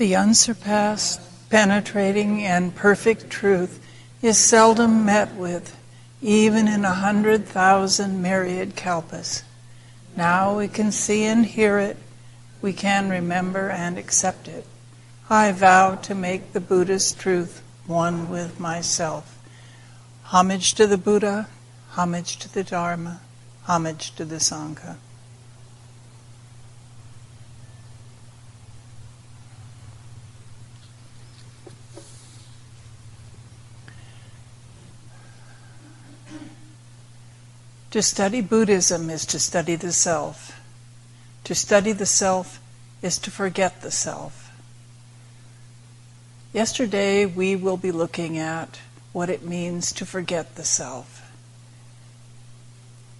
The unsurpassed, penetrating, and perfect truth is seldom met with, even in 100,000 myriad kalpas. Now we can see and hear it, we can remember and accept it. I vow to make the Buddha's truth one with myself. Homage to the Buddha, homage to the Dharma, homage to the Sangha. To study Buddhism is to study the self. To study the self is to forget the self. Yesterday we will be looking at what it means to forget the self.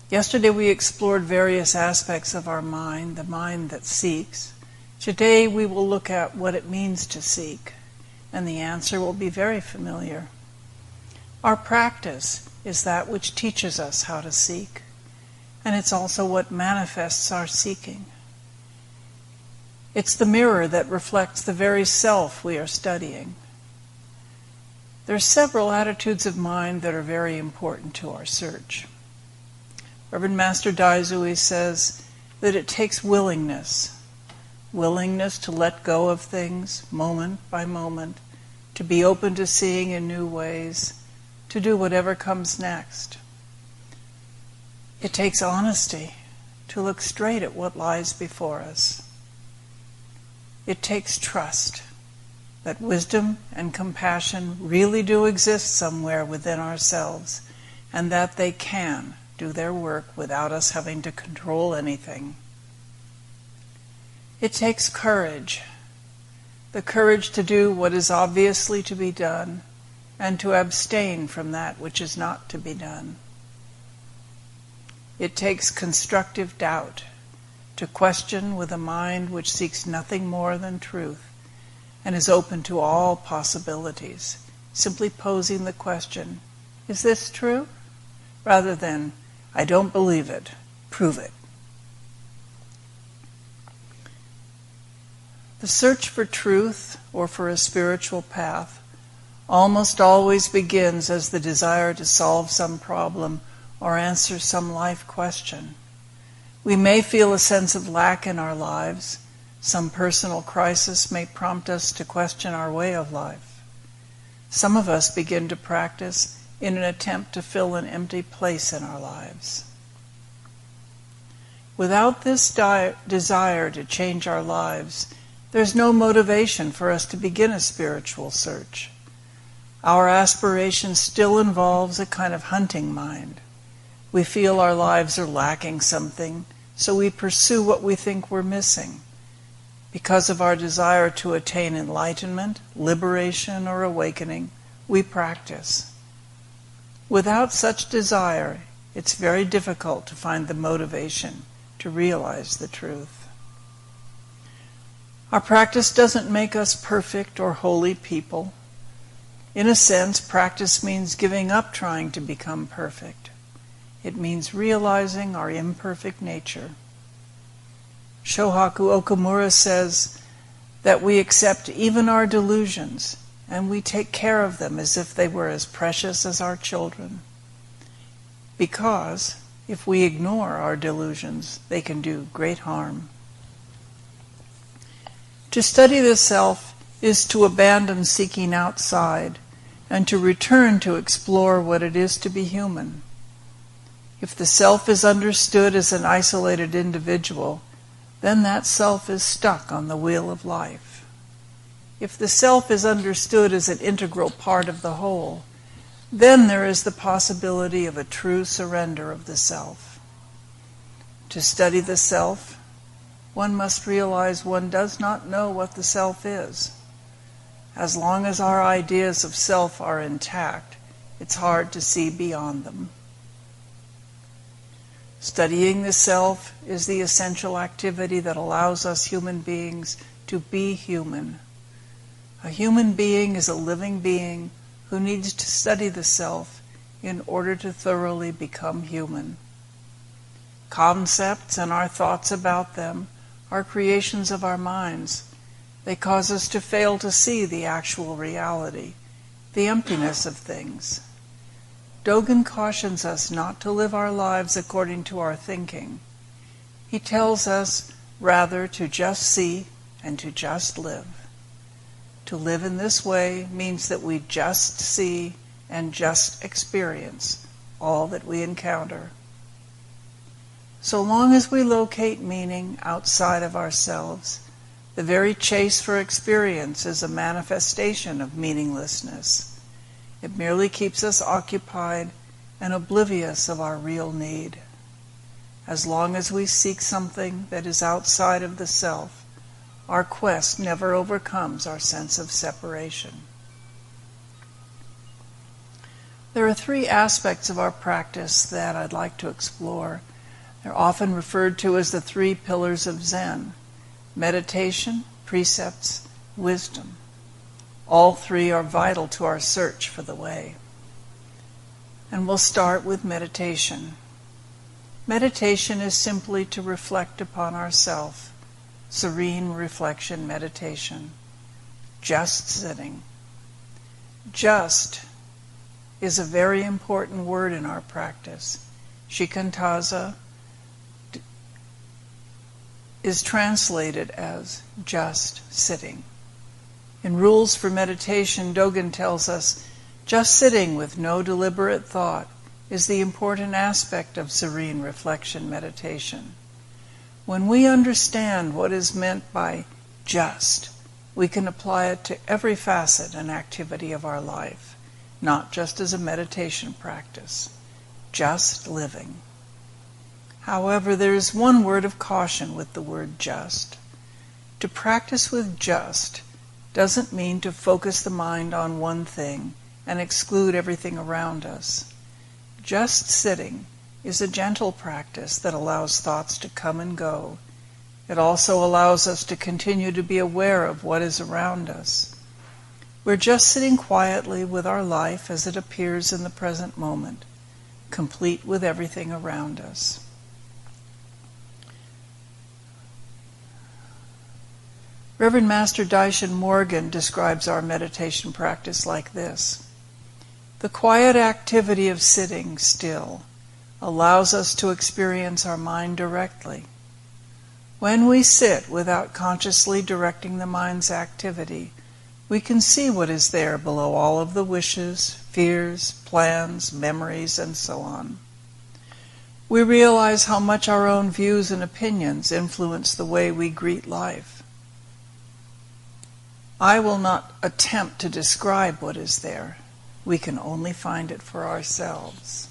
Yesterday we explored various aspects of our mind, the mind that seeks. Today we will look at what it means to seek, and the answer will be very familiar. Our practice is that which teaches us how to seek, and it's also what manifests our seeking. It's the mirror that reflects the very self we are studying. There are several attitudes of mind that are very important to our search. Reverend Master Daizui says that it takes willingness to let go of things moment by moment, to be open to seeing in new ways, to do whatever comes next. It takes honesty to look straight at what lies before us. It takes trust that wisdom and compassion really do exist somewhere within ourselves, and that they can do their work without us having to control anything. It takes courage, the courage to do what is obviously to be done, and to abstain from that which is not to be done. It takes constructive doubt to question with a mind which seeks nothing more than truth and is open to all possibilities, simply posing the question, is this true? Rather than, I don't believe it, prove it. The search for truth or for a spiritual path almost always begins as the desire to solve some problem or answer some life question. We may feel a sense of lack in our lives. Some personal crisis may prompt us to question our way of life. Some of us begin to practice in an attempt to fill an empty place in our lives. Without this desire to change our lives, there's no motivation for us to begin a spiritual search. Our aspiration still involves a kind of hunting mind. We feel our lives are lacking something, so we pursue what we think we're missing. Because of our desire to attain enlightenment, liberation, or awakening, we practice. Without such desire, it's very difficult to find the motivation to realize the truth. Our practice doesn't make us perfect or holy people. In a sense, practice means giving up trying to become perfect. It means realizing our imperfect nature. Shohaku Okumura says that we accept even our delusions, and we take care of them as if they were as precious as our children. Because if we ignore our delusions, they can do great harm. To study the self is to abandon seeking outside and to return to explore what it is to be human. If the self is understood as an isolated individual, then that self is stuck on the wheel of life. If the self is understood as an integral part of the whole, then there is the possibility of a true surrender of the self. To study the self, one must realize one does not know what the self is. As long as our ideas of self are intact, it's hard to see beyond them. Studying the self is the essential activity that allows us human beings to be human. A human being is a living being who needs to study the self in order to thoroughly become human. Concepts and our thoughts about them are creations of our minds, They cause us to fail to see the actual reality, the emptiness of things. Dogen cautions us not to live our lives according to our thinking. He tells us rather to just see and to just live. To live in this way means that we just see and just experience all that we encounter. So long as we locate meaning outside of ourselves, the very chase for experience is a manifestation of meaninglessness. It merely keeps us occupied and oblivious of our real need. As long as we seek something that is outside of the self, our quest never overcomes our sense of separation. There are three aspects of our practice that I'd like to explore. They're often referred to as the three pillars of Zen: meditation, precepts, wisdom. All three are vital to our search for the way. And we'll start with meditation. Meditation is simply to reflect upon ourself, serene reflection meditation, just sitting. Just is a very important word in our practice. Shikantaza is translated as just sitting. In Rules for Meditation, Dogen tells us, just sitting with no deliberate thought is the important aspect of serene reflection meditation. When we understand what is meant by just, we can apply it to every facet and activity of our life, not just as a meditation practice, just living. However, there is one word of caution with the word just. To practice with just doesn't mean to focus the mind on one thing and exclude everything around us. Just sitting is a gentle practice that allows thoughts to come and go. It also allows us to continue to be aware of what is around us. We're just sitting quietly with our life as it appears in the present moment, complete with everything around us. Reverend Master Daishin Morgan describes our meditation practice like this: the quiet activity of sitting still allows us to experience our mind directly. When we sit without consciously directing the mind's activity, we can see what is there below all of the wishes, fears, plans, memories, and so on. We realize how much our own views and opinions influence the way we greet life. I will not attempt to describe what is there. We can only find it for ourselves.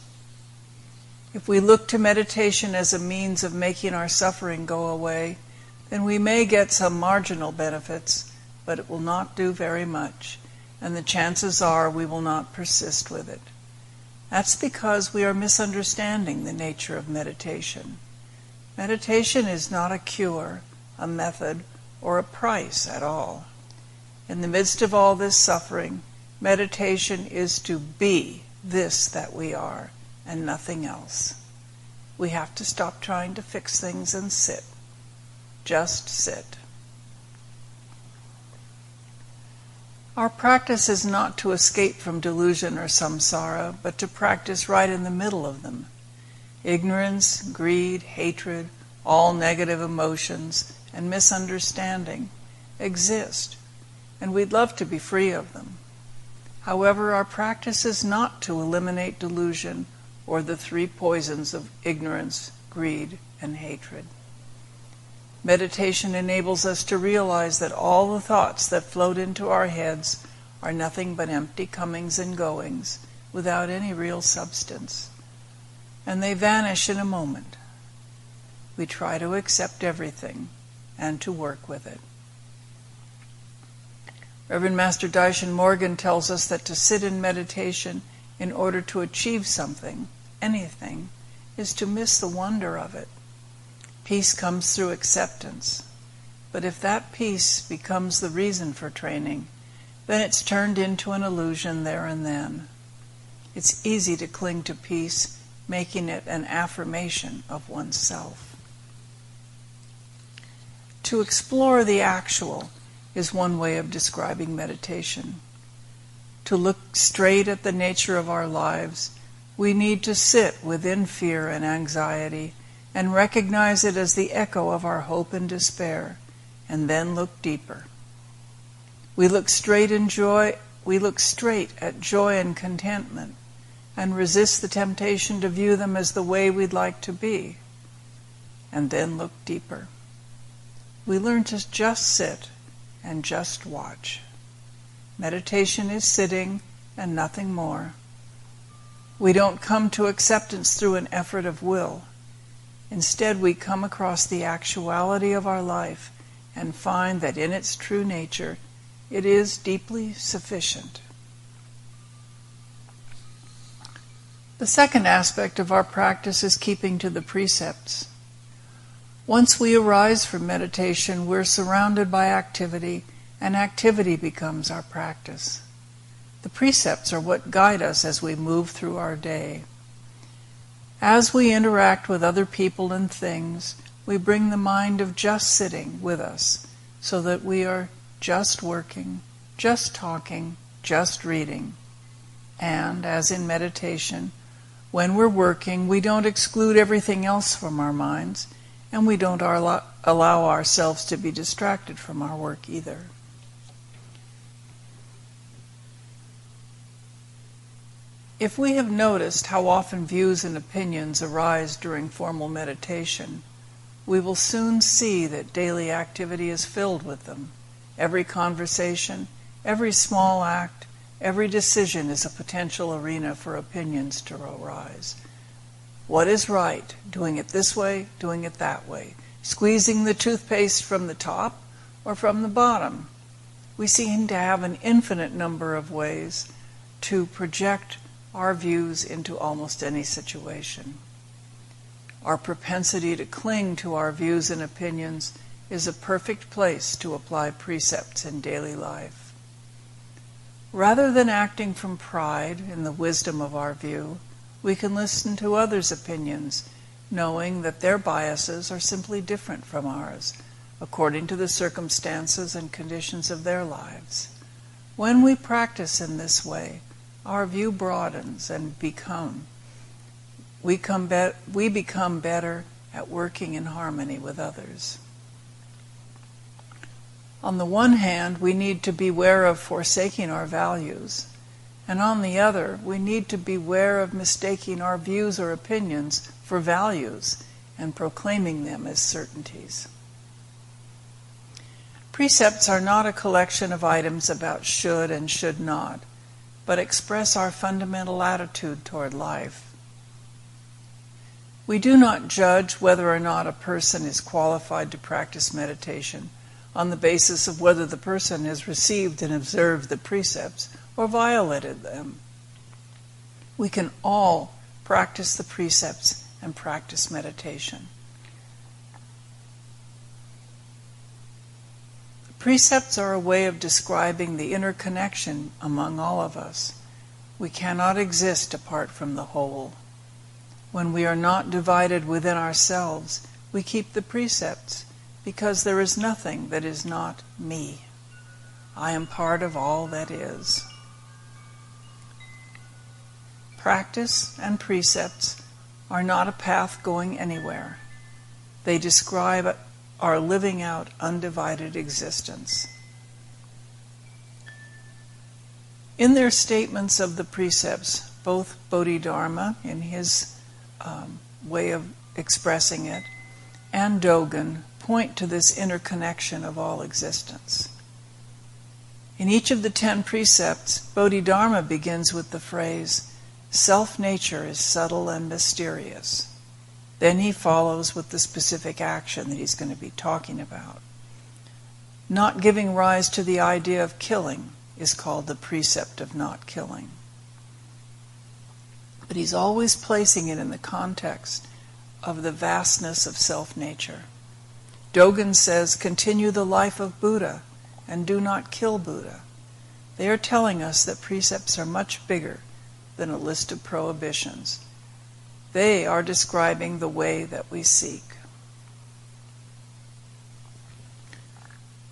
If we look to meditation as a means of making our suffering go away, then we may get some marginal benefits, but it will not do very much, and the chances are we will not persist with it. That's because we are misunderstanding the nature of meditation. Meditation is not a cure, a method, or a price at all. In the midst of all this suffering, meditation is to be this that we are, and nothing else. We have to stop trying to fix things and sit. Just sit. Our practice is not to escape from delusion or samsara, but to practice right in the middle of them. Ignorance, greed, hatred, all negative emotions, and misunderstanding exist, and we'd love to be free of them. However, our practice is not to eliminate delusion or the three poisons of ignorance, greed, and hatred. Meditation enables us to realize that all the thoughts that float into our heads are nothing but empty comings and goings without any real substance, and they vanish in a moment. We try to accept everything and to work with it. Reverend Master Daishin Morgan tells us that to sit in meditation in order to achieve something, anything, is to miss the wonder of it. Peace comes through acceptance. But if that peace becomes the reason for training, then it's turned into an illusion there and then. It's easy to cling to peace, making it an affirmation of oneself. To explore the actual, is one way of describing meditation. To look straight at the nature of our lives, we need to sit within fear and anxiety and recognize it as the echo of our hope and despair, and then look deeper. We look straight at joy and contentment, and resist the temptation to view them as the way we'd like to be, and then look deeper. We learn to just sit and just watch. Meditation is sitting and nothing more. We don't come to acceptance through an effort of will. Instead, we come across the actuality of our life and find that in its true nature, it is deeply sufficient. The second aspect of our practice is keeping to the precepts. Once we arise from meditation, we're surrounded by activity, and activity becomes our practice. The precepts are what guide us as we move through our day. As we interact with other people and things, we bring the mind of just sitting with us, so that we are just working, just talking, just reading. And, as in meditation, when we're working, we don't exclude everything else from our minds, and we don't allow ourselves to be distracted from our work either. If we have noticed how often views and opinions arise during formal meditation, we will soon see that daily activity is filled with them. Every conversation, every small act, every decision is a potential arena for opinions to arise. What is right? Doing it this way, doing it that way. Squeezing the toothpaste from the top or from the bottom. We seem to have an infinite number of ways to project our views into almost any situation. Our propensity to cling to our views and opinions is a perfect place to apply precepts in daily life. Rather than acting from pride in the wisdom of our view, we can listen to others' opinions, knowing that their biases are simply different from ours, according to the circumstances and conditions of their lives. When we practice in this way, our view broadens and we become better at working in harmony with others. On the one hand, we need to beware of forsaking our values, and on the other, we need to beware of mistaking our views or opinions for values and proclaiming them as certainties. Precepts are not a collection of items about should and should not, but express our fundamental attitude toward life. We do not judge whether or not a person is qualified to practice meditation on the basis of whether the person has received and observed the precepts or violated them. We can all practice the precepts and practice meditation. Precepts are a way of describing the interconnection among all of us. We cannot exist apart from the whole. When we are not divided within ourselves, we keep the precepts, because there is nothing that is not me. I am part of all that is. Practice and precepts are not a path going anywhere. They describe our living out undivided existence. In their statements of the precepts, both Bodhidharma, in his way of expressing it, and Dogen point to this interconnection of all existence. In each of the 10 precepts, Bodhidharma begins with the phrase, "Self-nature is subtle and mysterious." Then he follows with the specific action that he's going to be talking about. Not giving rise to the idea of killing is called the precept of not killing. But he's always placing it in the context of the vastness of self-nature. Dogen says, "Continue the life of Buddha and do not kill Buddha." They are telling us that precepts are much bigger than a list of prohibitions. They are describing the way that we seek.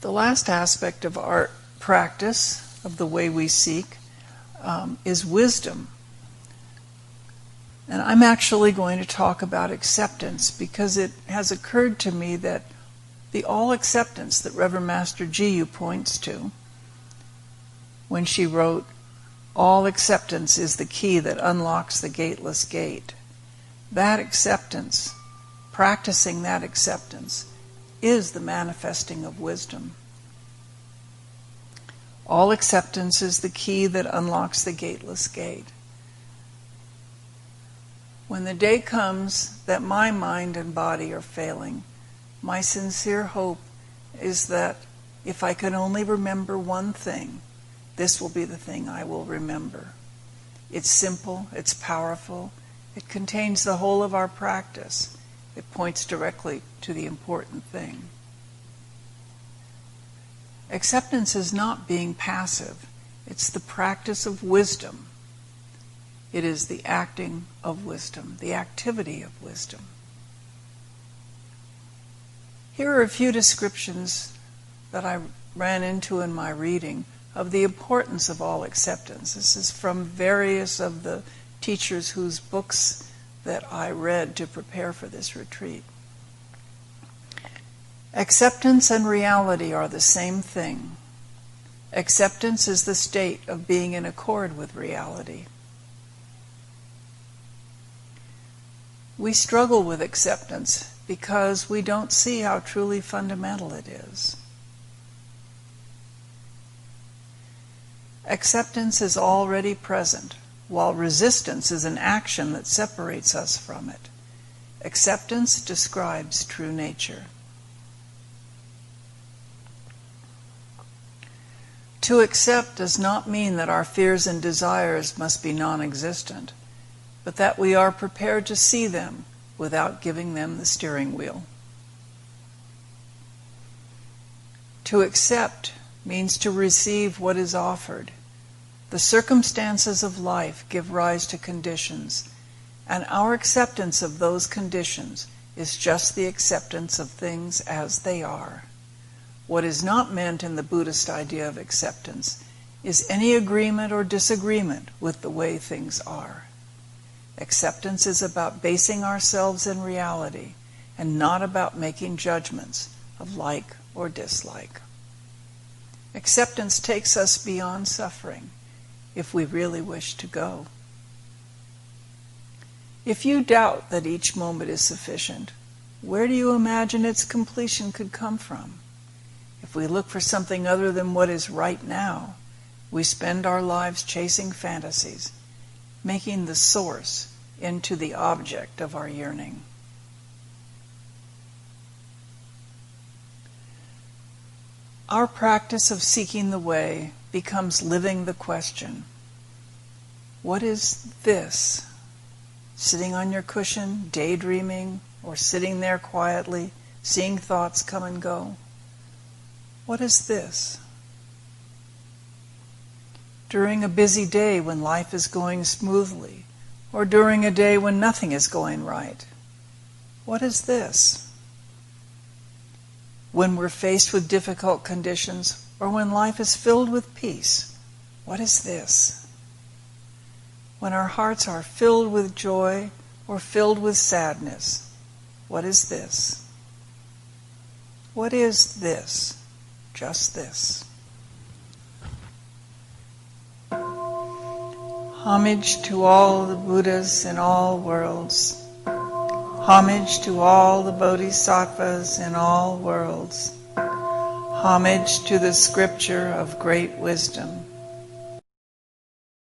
The last aspect of art practice, of the way we seek, is wisdom. And I'm actually going to talk about acceptance because it has occurred to me that the all-acceptance that Reverend Master Jiyu points to when she wrote, "All acceptance is the key that unlocks the gateless gate," that acceptance, practicing that acceptance, is the manifesting of wisdom. All acceptance is the key that unlocks the gateless gate. When the day comes that my mind and body are failing, my sincere hope is that if I can only remember one thing, this will be the thing I will remember. It's simple, it's powerful, it contains the whole of our practice. It points directly to the important thing. Acceptance is not being passive. It's the practice of wisdom. It is the acting of wisdom, the activity of wisdom. Here are a few descriptions that I ran into in my reading of the importance of all acceptance. This is from various of the teachers whose books that I read to prepare for this retreat. Acceptance and reality are the same thing. Acceptance is the state of being in accord with reality. We struggle with acceptance because we don't see how truly fundamental it is. Acceptance is already present, while resistance is an action that separates us from it. Acceptance describes true nature. To accept does not mean that our fears and desires must be non-existent, but that we are prepared to see them without giving them the steering wheel. To accept means to receive what is offered. The circumstances of life give rise to conditions, and our acceptance of those conditions is just the acceptance of things as they are. What is not meant in the Buddhist idea of acceptance is any agreement or disagreement with the way things are. Acceptance is about basing ourselves in reality and not about making judgments of like or dislike. Acceptance takes us beyond suffering if we really wish to go. If you doubt that each moment is sufficient, where do you imagine its completion could come from? If we look for something other than what is right now, we spend our lives chasing fantasies, making the source into the object of our yearning. Our practice of seeking the way becomes living the question. What is this? Sitting on your cushion, daydreaming, or sitting there quietly, seeing thoughts come and go? What is this? During a busy day when life is going smoothly, or during a day when nothing is going right, what is this? When we're faced with difficult conditions, or when life is filled with peace, what is this? When our hearts are filled with joy or filled with sadness, what is this? What is this? Just this. Homage to all the Buddhas in all worlds. Homage to all the Bodhisattvas in all worlds. Homage to the scripture of great wisdom.